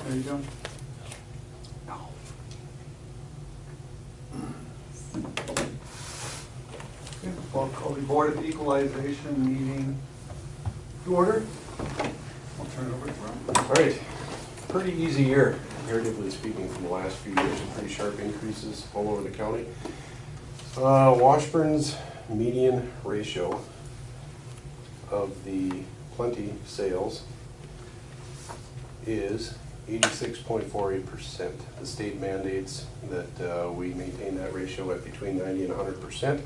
There you go. No. Okay, well, I'll call the Board of Equalization meeting to order. I'll turn it over to Ron. All right, pretty easy year, comparatively speaking, from the last few years, some pretty sharp increases all over the county. Washburn's median ratio of the plenty sales is 86.48%. The state mandates that we maintain that ratio at between 90 and 100%.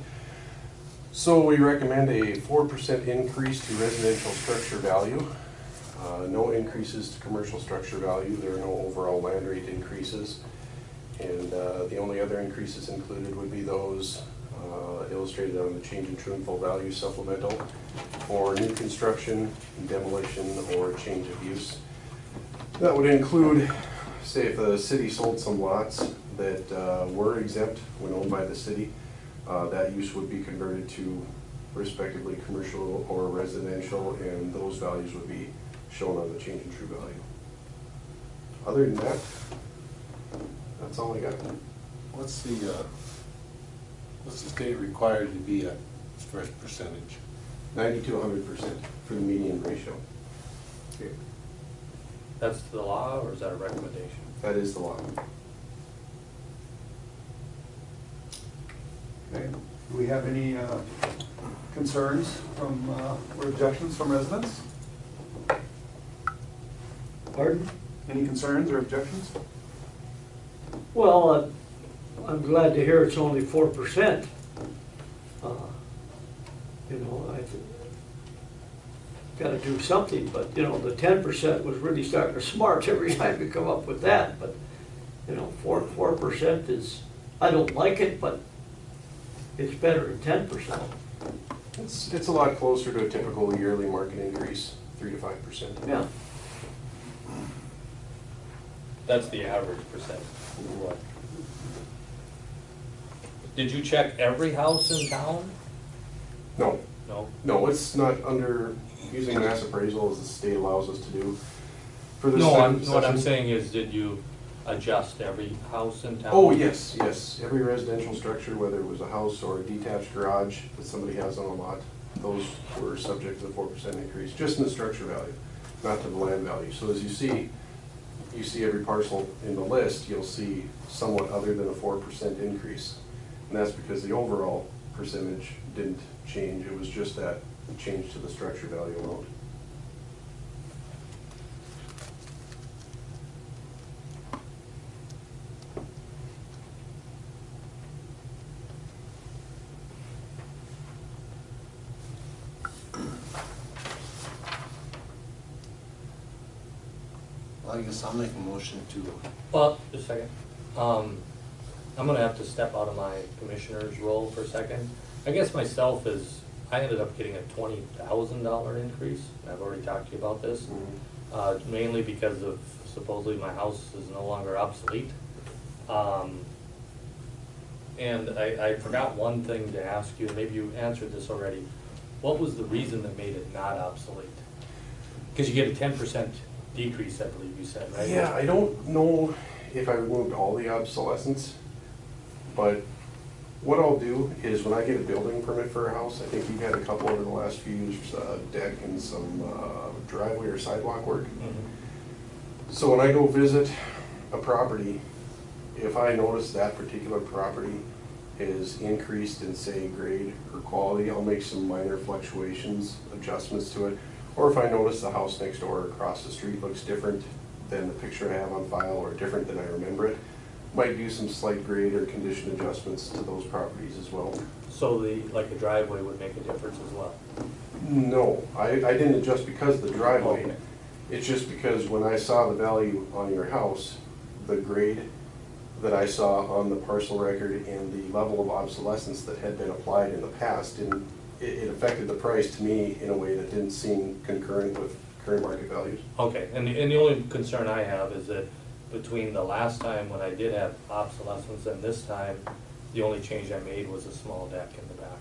So we recommend a 4% increase to residential structure value. No increases to commercial structure value. There are no overall land rate increases. And the only other increases included would be those illustrated on the change in true and full value supplemental for new construction, demolition, or change of use. That would include, say, if the city sold some lots that were exempt when owned by the city, that use would be converted to respectively commercial or residential, and those values would be shown on the change in true value. Other than that, that's all I got. What's the state required to be at first percentage? 90 to 100% for the median ratio. Okay. That's the law, or is that a recommendation? That is the law. Okay, do we have any concerns from, or objections from residents? Pardon? Any concerns or objections? Well, I'm glad to hear it's only 4%. You know, got to do something, but you know, the 10% was really starting to smart every time you come up with that. But you know, 4% is, I don't like it, but it's better than 10%. It's a lot closer to a typical yearly market increase, 3 to 5%. Yeah. That's the average percent. What? Did you check every house in town? No, No? no, it's not under, using mass appraisal as the state allows us to do. For this No, session- what I'm saying is, did you adjust every house in town? Oh, yes, yes. Every residential structure, whether it was a house or a detached garage that somebody has on a lot, those were subject to the 4% increase, just in the structure value, not to the land value. So as you see every parcel in the list, you'll see somewhat other than a 4% increase. And that's because the overall percentage didn't change. It was just that change to the structure value amount. Well, I guess I'll make a motion to, Well, just a second. I'm gonna have to step out of my commissioner's role for a second. I guess myself is, I ended up getting a $20,000 increase. I've already talked to you about this. Mainly because of supposedly my house is no longer obsolete. And I forgot one thing to ask you, maybe you answered this already. What was the reason that made it not obsolete? Because you get a 10% decrease, I believe you said, right? Yeah, I don't know if I removed all the obsolescence, but what I'll do is when I get a building permit for a house, I think you've had a couple over the last few years, deck and some driveway or sidewalk work. Mhm. So when I go visit a property, if I notice that particular property is increased in, say, grade or quality, I'll make some minor fluctuations, adjustments to it. Or if I notice the house next door across the street looks different than the picture I have on file or different than I remember it, might do some slight grade or condition adjustments to those properties as well. So like the driveway would make a difference as well? No, I didn't adjust because of the driveway. Okay. It's just because when I saw the value on your house, the grade that I saw on the parcel record and the level of obsolescence that had been applied in the past, and it affected the price to me in a way that didn't seem concurrent with current market values. Okay, and the only concern I have is that between the last time when I did have obsolescence and this time, the only change I made was a small deck in the back.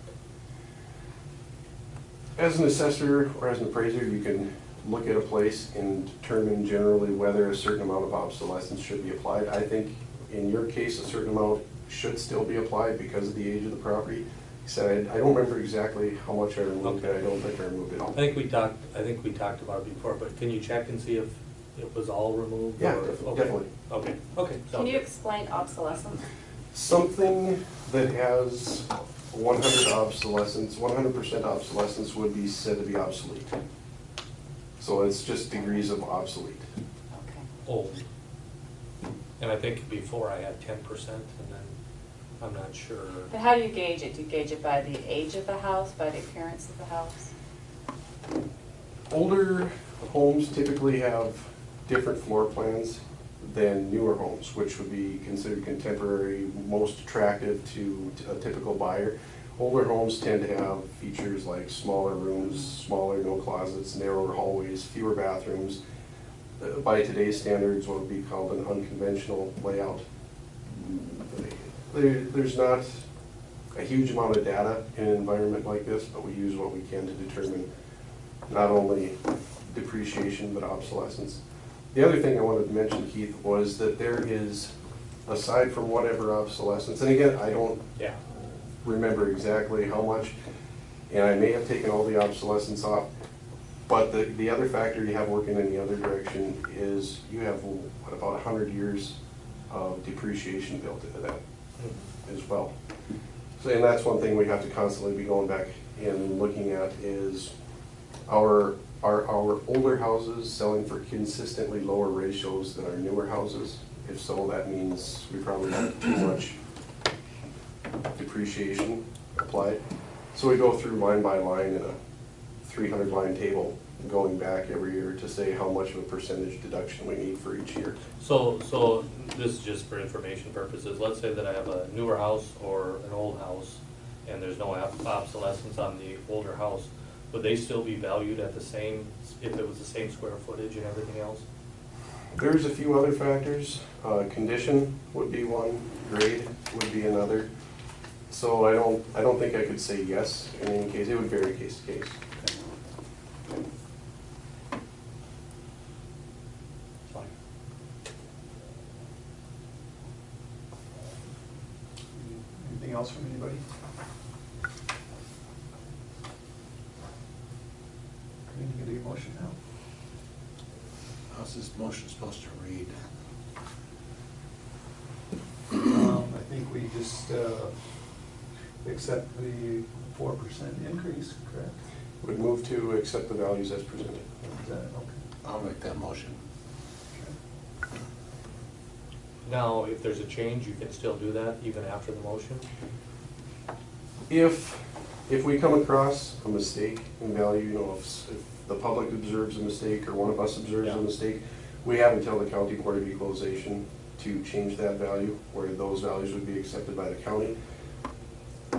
As an assessor or as an appraiser, you can look at a place and determine generally whether a certain amount of obsolescence should be applied. I think in your case, a certain amount should still be applied because of the age of the property. He said, I don't remember exactly how much I removed, but I don't think I removed it all. I think we talked about it before, but can you check and see if it was all removed? Yeah, or- definitely, okay. definitely. Okay, okay. Can sounds you good. explain obsolescence? Something that has 100% obsolescence would be said to be obsolete. So it's just degrees of obsolete. Okay. Old. And I think before I had 10%, and then I'm not sure. But how do you gauge it? Do you gauge it by the age of the house, by the appearance of the house? Older homes typically have different floor plans than newer homes, which would be considered contemporary, most attractive to a typical buyer. Older homes tend to have features like smaller rooms, smaller no closets, narrower hallways, fewer bathrooms. By today's standards, what would be called an unconventional layout. There's not a huge amount of data in an environment like this, but we use what we can to determine not only depreciation, but obsolescence. The other thing I wanted to mention, Keith, was that there is, aside from whatever obsolescence, and again, I don't Yeah. remember exactly how much, and I may have taken all the obsolescence off, but the other factor you have working in the other direction is you have, what, about 100 years of depreciation built into that as well. So, and that's one thing we have to constantly be going back and looking at is our older houses selling for consistently lower ratios than our newer houses? If so, that means we probably have too much depreciation applied. So we go through line by line in a 300-line table, going back every year to say how much of a percentage deduction we need for each year. So this is just for information purposes. Let's say that I have a newer house or an old house, and there's no obsolescence on the older house. Would they still be valued at the same, if it was the same square footage and everything else? There's a few other factors. Condition would be one, grade would be another. So I don't think I could say yes in any case. It would vary case to case. Fine. Anything else from anybody? We need to get a motion now. How's this motion supposed to read? I think we just accept the 4% increase, correct? Would move to accept the values as presented. Is that okay? I'll make that motion. Now, if there's a change, you can still do that even after the motion? If we come across a mistake in value, you know, if the public observes a mistake or one of us observes a Yeah. mistake, we have until the County Board of Equalization to change that value, where those values would be accepted by the county.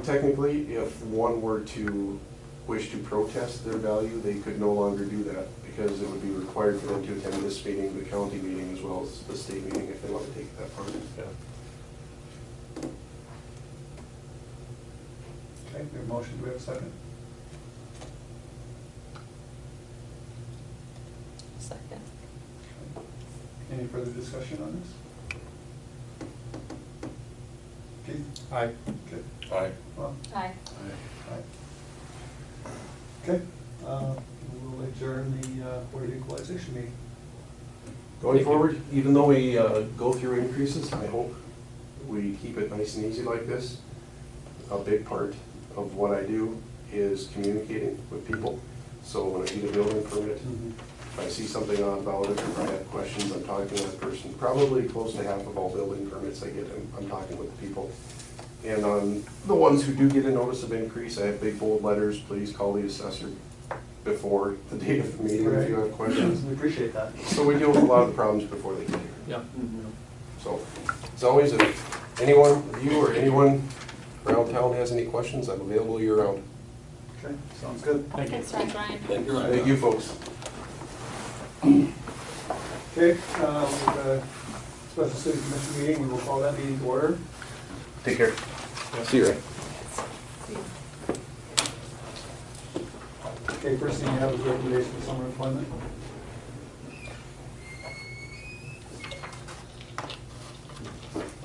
Technically, if one were to wish to protest their value, they could no longer do that because it would be required for them to attend this meeting, the county meeting, as well as the state meeting if they want to take that part. Yeah. Okay, we have a motion, do we have a second? Second. Any further discussion on this? Keith? Aye. Okay. Aye. Well, Aye. aye. Okay, we will adjourn the Board of Equalization meeting. Going Thank you. forward, even though we go through increases, I hope we keep it nice and easy like this. A big part of what I do is communicating with people. So when I get a building permit, if I see something odd about it, if I have questions, I'm talking to that person. Probably close to half of all building permits I get, I'm talking with people. And on the ones who do get a notice of increase, I have big bold letters, please call the assessor before the date of the meeting if you have questions. We appreciate that. So we deal with a lot of the problems before they get here. Yeah. So, as always, if anyone of you or anyone around town has any questions, I'm available year-round. Okay, sounds good. Thank you. Thanks, Ryan. Thank you. Thank you, folks. Okay, with the special city commission meeting, we will call that meeting to order. Take care. See you, Ray. Okay, first thing you have is recommendation for summer employment.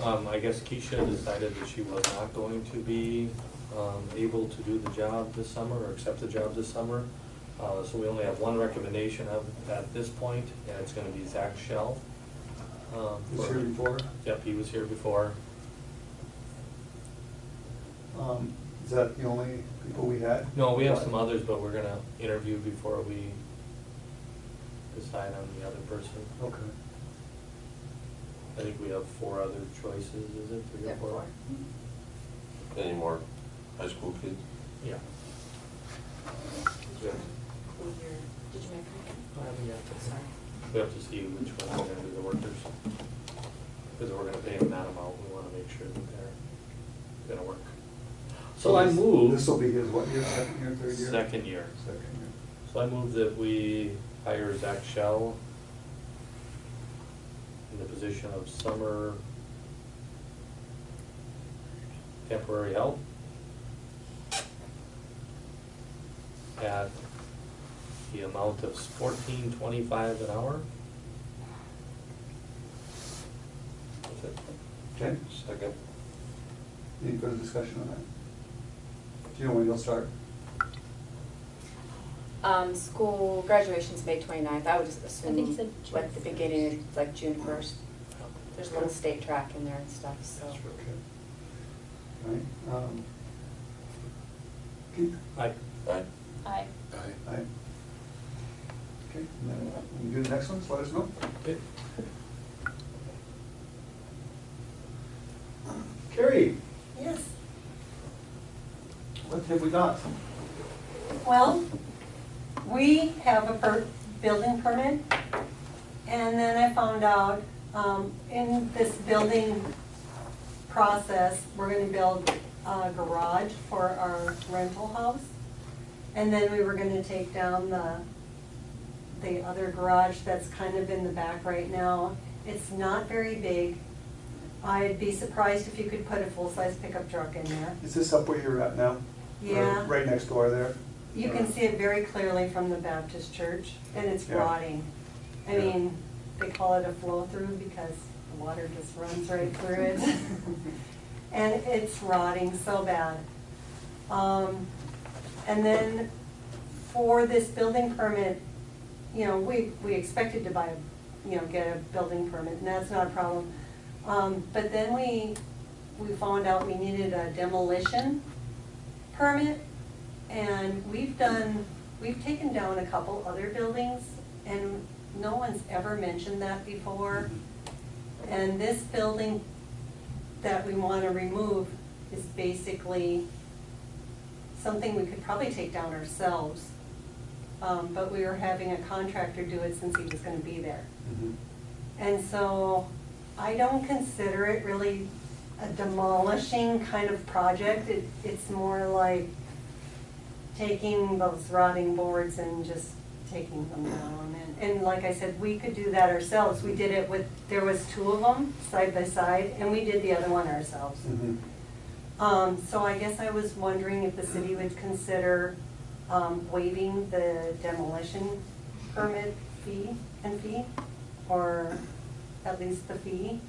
I guess Keisha decided that she was not going to be able to do the job this summer or accept the job this summer. So we only have one recommendation at this point, and it's gonna be Zach Shell. Was here before? Yep, he was here before. Is that the only people we had? No, we have some others, but we're gonna interview before we decide on the other person. Okay. I think we have 4 other choices, is it, 3 or Yeah, 4? Any more high school kids? Yeah. Did you make a I haven't yet. Sorry. We have to see which ones are gonna be the workers. Because we're gonna pay them that amount, we wanna make sure that they're gonna work. So I This move, will be his what year, second year, third year? second year. Second year. So I move that we hire Zach Shell in the position of summer temporary help at the amount of $14.25 an hour. That's it. Okay, Second. any further discussion on that? Do you know when you'll start? School graduation's May 29th. I would just I assume think he said June like the beginning, like June 1st. There's a little state track in there and stuff, so. Okay. All right, Keith? Aye. Aye. Aye. Aye. Aye. Okay, and then when you do the next ones, let us know. Okay. Carrie, Yes, what have we got? well, we have a building permit, and then I found out, in this building process, we're gonna build a garage for our rental house. And then we were gonna take down the other garage that's kind of in the back right now. It's not very big. I'd be surprised if you could put a full-size pickup truck in there. Is this up where you're at now? Or Yeah. right next door there? You can see it very clearly from the Baptist church, and it's Yeah. rotting. I Yeah. mean, they call it a flow-through because the water just runs right through it. And it's rotting so bad. And then for this building permit, you know, we expected to buy, get a building permit, and that's not a problem. But then we found out we needed a demolition permit, and we've taken down a couple other buildings, and no one's ever mentioned that before. And this building that we want to remove is basically something we could probably take down ourselves. But we were having a contractor do it since he was going to be there. Mhm. And so I don't consider it really a demolishing kind of project. It's more like taking those rotting boards and just taking them down. And like I said, we could do that ourselves. We did it there was 2 of them side by side, and we did the other one ourselves. Mhm. So I guess I was wondering if the city would consider waiving the demolition permit fee, or at least the fee.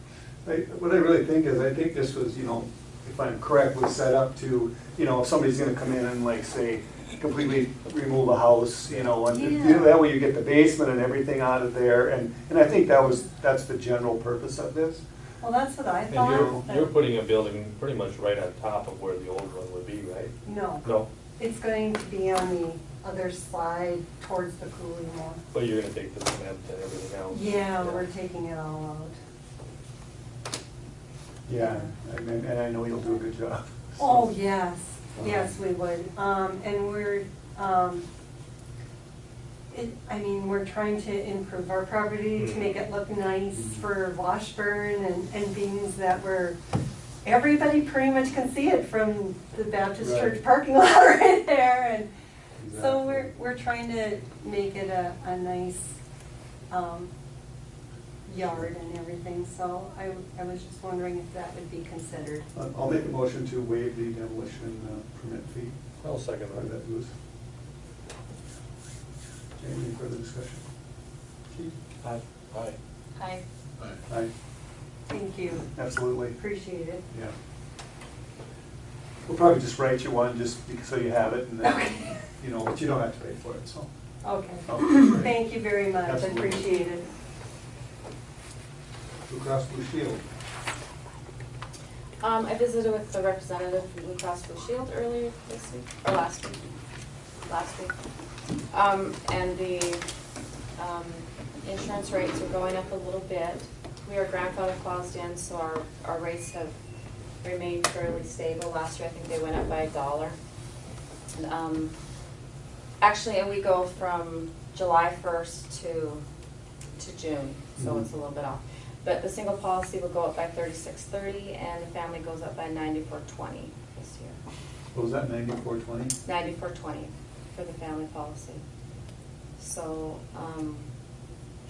What I really think is, I think this was, if I'm correct, was set up to, if somebody's gonna come in and like, say, completely remove a house, and Yeah. that way you get the basement and everything out of there, and I think that's the general purpose of this. Well, that's what I And thought. you're putting a building pretty much right on top of where the old one would be, right? No, No, it's going to be on the other side towards the cooling wall. but you're gonna take the cement and everything else. Yeah, we're taking it all out. Yeah, and I know you'll do a good job. Oh, yes, yes, we would. And we're trying to improve our property to make it look nice for Washburn and things that everybody pretty much can see it from the Baptist Right. church parking lot right there. And so Exactly. we're trying to make it a nice yard and everything. So I was just wondering if that would be considered. I'll make a motion to waive the demolition permit fee. I'll second Or that was. Any further discussion? Keith? Aye. Aye. Hi. Aye. Aye. Thank you, Absolutely, appreciate it. yeah. We'll probably just write you one, just so you have it, and then, Okay. you know, but you don't have to pay for it, so. Okay, Okay. thank you very much, I Absolutely. appreciate it. Blue Cross Blue Shield. I visited with the representative from Blue Cross Blue Shield earlier this week, or last week. And the insurance rates are going up a little bit. We are grandfather claused in, so our rates have remained fairly stable. Last year, I think they went up by $1. And, actually, and we go from July 1st to June, so it's a little bit off. But the single policy will go up by $36.30, and the family goes up by $94.20 this year. What was that, 94.20? $94.20 for the family policy. So,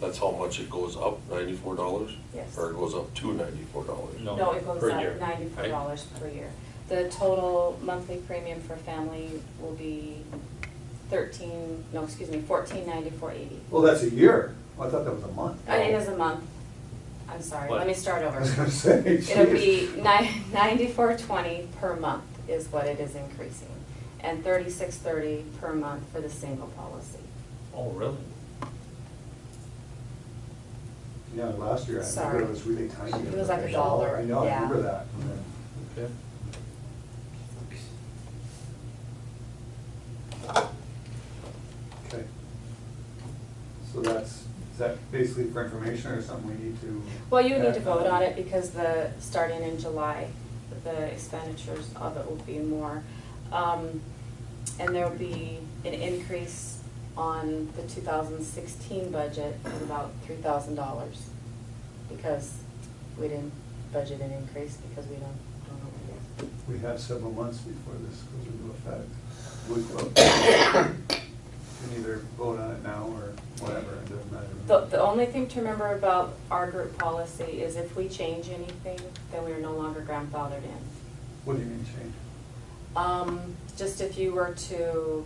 That's how much it goes up, $94? Yes. Or it goes up to $94? no, it goes per up year, $94 right? per year. The total monthly premium for family will be $14.94.80. Well, that's a year. Oh, I thought that was a month. It is a month. I'm sorry, let me start I over. was gonna say, It'll geez. be $94.20 per month is what it is increasing, and $36.30 per month for the single policy. Oh, really? Yeah, last year, I remember Sorry. it was really tiny. It was like $1. I know, I Yeah. remember that. Okay. Okay. So is that basically for information or something we need to? Well, you need to act vote on it because starting in July, the expenditures of it will be more. And there will be an increase on the 2016 budget of about $3,000 because we didn't budget an increase because we don't know what it is. We have several months before this goes into effect. We can either vote on it now or whatever, it doesn't matter. The only thing to remember about our group policy is if we change anything, then we are no longer grandfathered in. What do you mean change? Just if you were to,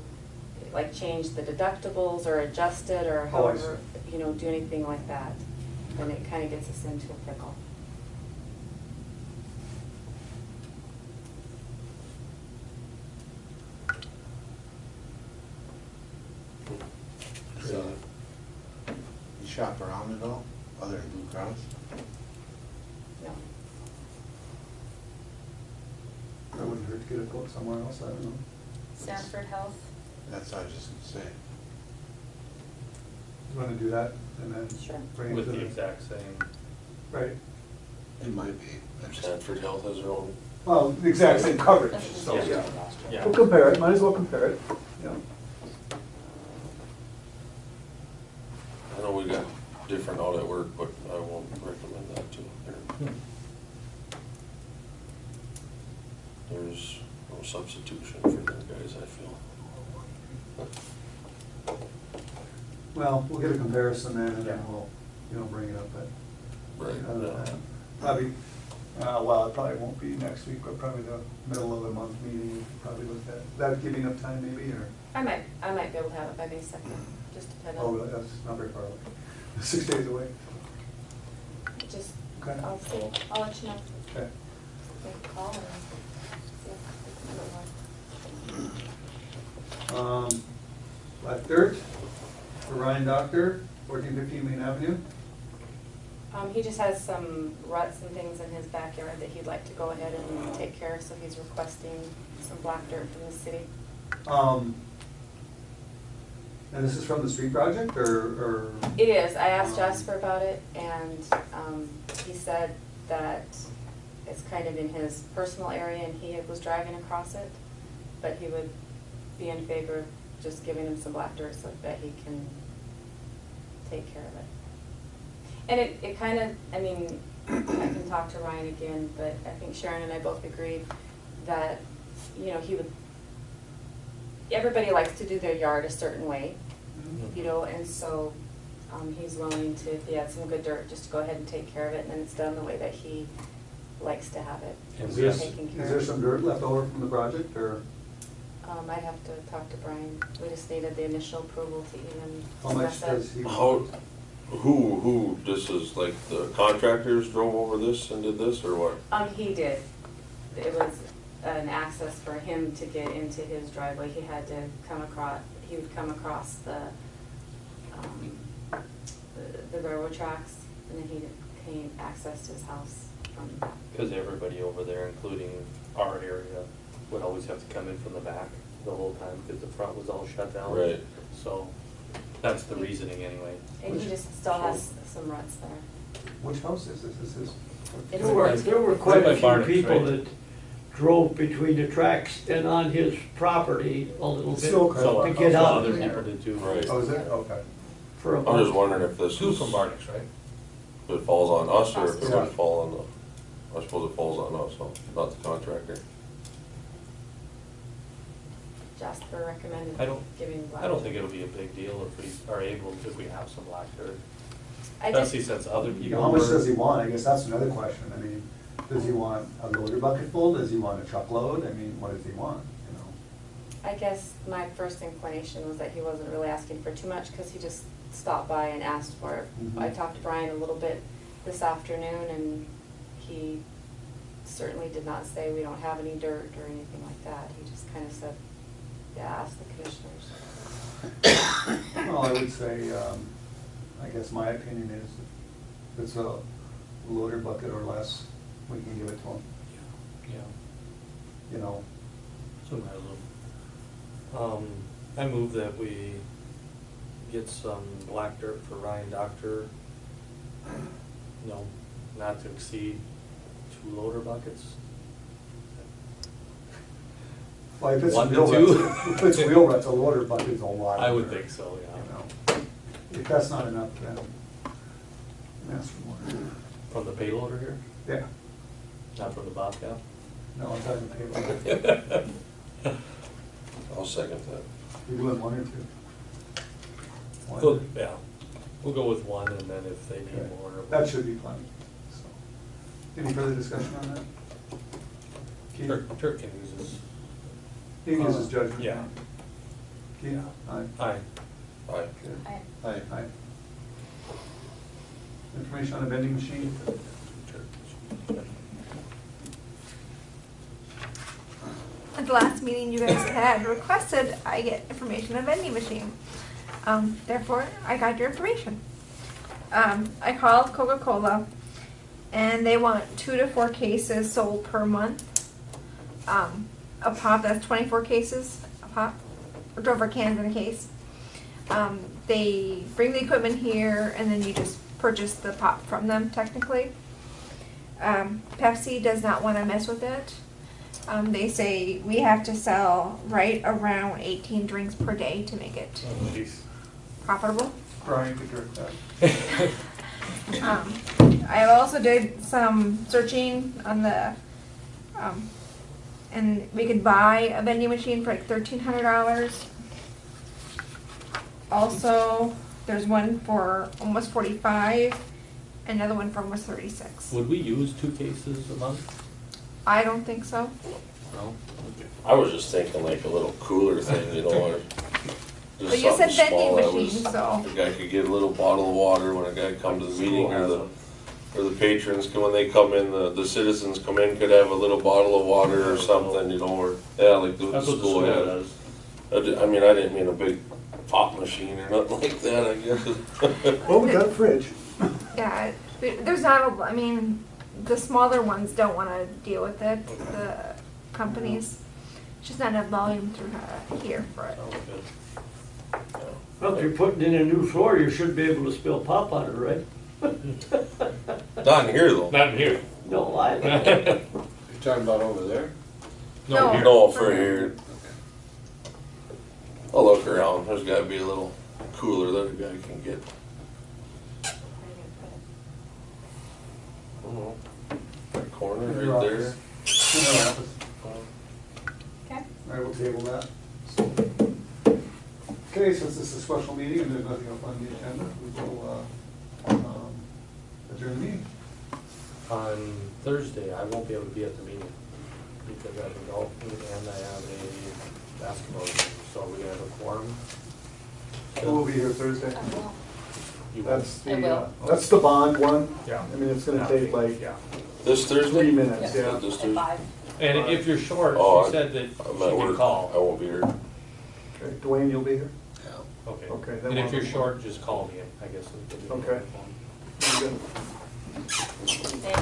like, change the deductibles or adjust it or Oh, I however, you know, do anything like that, then it kind of gets us into a pickle. So, you shop around at all, other than Blue Cross? No. That wouldn't hurt to get a quote somewhere else, I don't know. Sanford Health? That's what I was just gonna say. You wanna do that and then Sure. bring it With to the exact same. Right. It might be. I just- Sanford Health has their own. Well, the exact same coverage, so, Yeah. yeah. Yeah. We'll compare it, might as well compare it, yeah. I know we got different out at work, but I won't recommend that too. There's no substitution for them guys, I feel. Well, we'll get a comparison then, and then Yeah. we'll, you know, bring it up at. Right, another yeah. time. Probably, well, it probably won't be next week, but probably the middle of the month meeting, probably look at. That give you enough time maybe, or? I might be able to have it by May 2nd, just depending. Oh, really? That's not very far away. 6 days away. Just, Okay. I'll see, I'll let you know. Okay. Make a call and see if we can do it. Black dirt for Ryan Doctor, 1415 Main Avenue. He just has some ruts and things in his backyard that he'd like to go ahead and take care of, so he's requesting some black dirt from the city. And this is from the street project, or? It is, I asked Jasper about it, and he said that it's kind of in his personal area, and he was driving across it, but he would be in favor of just giving him some black dirt so that he can take care of it. And it kind of, I mean, I can talk to Ryan again, but I think Sharon and I both agreed that, you know, everybody likes to do their yard a certain way, you know, and so he's willing to, if he had some good dirt, just to go ahead and take care of it, and then it's done the way that he likes to have it And taken Is care of. there some dirt left over from the project, or I'd have to talk to Brian. We just needed the initial approval to even how much discuss does it. he? How, who does this is like the contractors drove over this and did this, or what? He did. It was an access for him to get into his driveway. He had to come across, he would come across the railroad tracks, and then he came, accessed his house from the back. Because everybody over there, including our area, would always have to come in from the back the whole time because the front was all shut down. Right. So that's the reasoning anyway. And he just still has some ruts there. Which house is this? This is. It's There were quite a Right by few Barnett's, people right? that drove between the tracks and on his property a little bit Still correct. So to get so out other there people did too. Right. Oh, is it? Okay. for a I'm just month. wondering if this Two is, from Barnett's, right? if it falls on us or if it Yeah. would fall on the, I suppose it falls on us, so, not the contractor. Jasper recommended I don't- giving black. I don't think it'll be a big deal if we are able, if we have some black dirt. I just- Especially since other You know, people how much were- does he want? I guess that's another question. I mean, does he want a loader bucket full? Does he want a truckload? I mean, what does he want, you know? I guess my first inclination was that he wasn't really asking for too much, because he just stopped by and asked for it. Mhm. I talked to Brian a little bit this afternoon, and he certainly did not say we don't have any dirt or anything like that. He just kind of said, yeah, ask the commissioners. Well, I would say, I guess my opinion is, if it's a loader bucket or less, we can give it to him, Yeah. you know? So might as well. I move that we get some black dirt for Ryan Doctor. No, not to exceed 2 loader buckets. Well, if it's One to real two? ruts, if it's real ruts, a loader bucket's a lot. I would better, think so, yeah. You know, if that's not enough, then ask for more. From the payloader here, Yeah, not from the Bobcat. no, I'm talking paper. I'll second that. You're doing one or two? One? Well, yeah, we'll go with 1, and then if they Okay. need more. That should be plenty, so. Any further discussion on that? Keith? Turk can use his. He can use his judgment. Yeah. Keith? Yeah. Aye. Aye. Aye. Okay. Aye. Aye. Information on a vending machine? At the last meeting, you guys had requested I get information on vending machine. Therefore, I got your information. I called Coca-Cola, and they want 2 to 4 cases sold per month. A pop, that's 24 cases a pop, or 24 cans in a case. They bring the equipment here, and then you just purchase the pop from them, technically. Pepsi does not want to mess with it. They say we have to sell right around 18 drinks per day to make it Oh, jeez. profitable. Brian could direct that. I also did some searching on the, and we could buy a vending machine for like $1,300. Also, there's one for almost 45, another one for almost 36. Would we use 2 cases a month? I don't think so. No? I was just thinking like a little cooler thing, you know, or just But you said something vending small that machine, was, so. the guy could get a little bottle of water when a guy comes to the meeting, or the patrons, when they come in, the citizens come in, could have a little bottle of water or something, you know, or, yeah, like the That's what the school school had. does. I mean, I didn't mean a big pop machine or nothing like that, I guess. Well, we got a fridge. Yeah, there's not a, I mean, the smaller ones don't want to deal with it, the companies. It's just not enough volume through here for it. Sounds good. Well, if you're putting in a new floor, you should be able to spill pop on it, right? Not in here though. Not in here. No, You're talking about over there? No. here. No, for here. I'll look around, there's gotta be a little cooler that a guy can get. I don't know. Right corner, In your right there. office. In our office. Okay. All right, we'll table that. Okay, since this is a special meeting and there's nothing else on the agenda, we will adjourn the meeting. On Thursday, I won't be able to be at the meeting because I have a golf meeting and I have a basketball game, so we have a quorum. Who will be here Thursday? Oh, well. You won't? That's I will. that's the bond one. Yeah. I mean, it's gonna take like Yeah. This Thursday? 3 minutes, yeah. This At Thursday? 5. And if you're short, Oh, she said that I'm she at can work. I call. won't be here. Okay, Dwayne, you'll be here? Okay. Okay, then And if we'll- you're short, just call me, I guess. Okay. You good? Thank